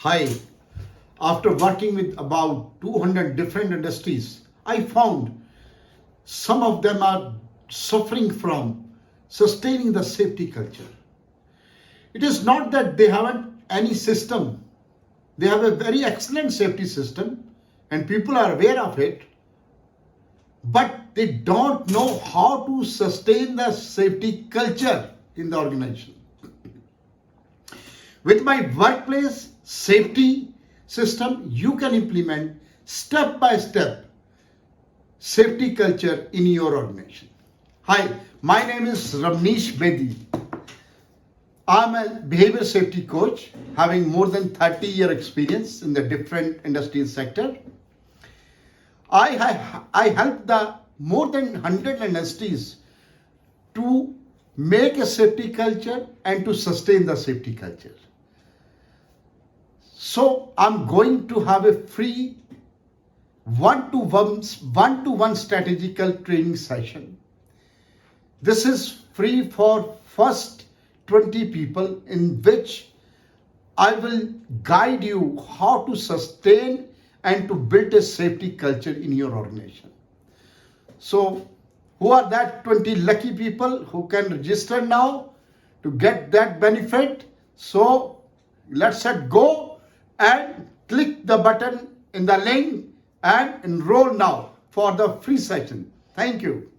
Hi, after working with about 200 different industries, I found some of them are suffering from sustaining the safety culture. It is not that they haven't any system. They have a very excellent safety system and people are aware of it, but they don't know how to sustain the safety culture in the organization. With my workplace safety system, you can implement step by step safety culture in your organization. Hi, my name is Ramneesh Bedi. I'm a behavior safety coach having more than 30-year experience in the different industry sector. I help the more than 100 industries to make a safety culture and to sustain the safety culture. So I'm going to have a free one-to-one strategical training session. This is free for first 20 people, in which I will guide you how to sustain and to build a safety culture in your organization. So who are that 20 lucky people who can register now to get that benefit? So let's go and click the button in the link and enroll now for the free session. Thank you.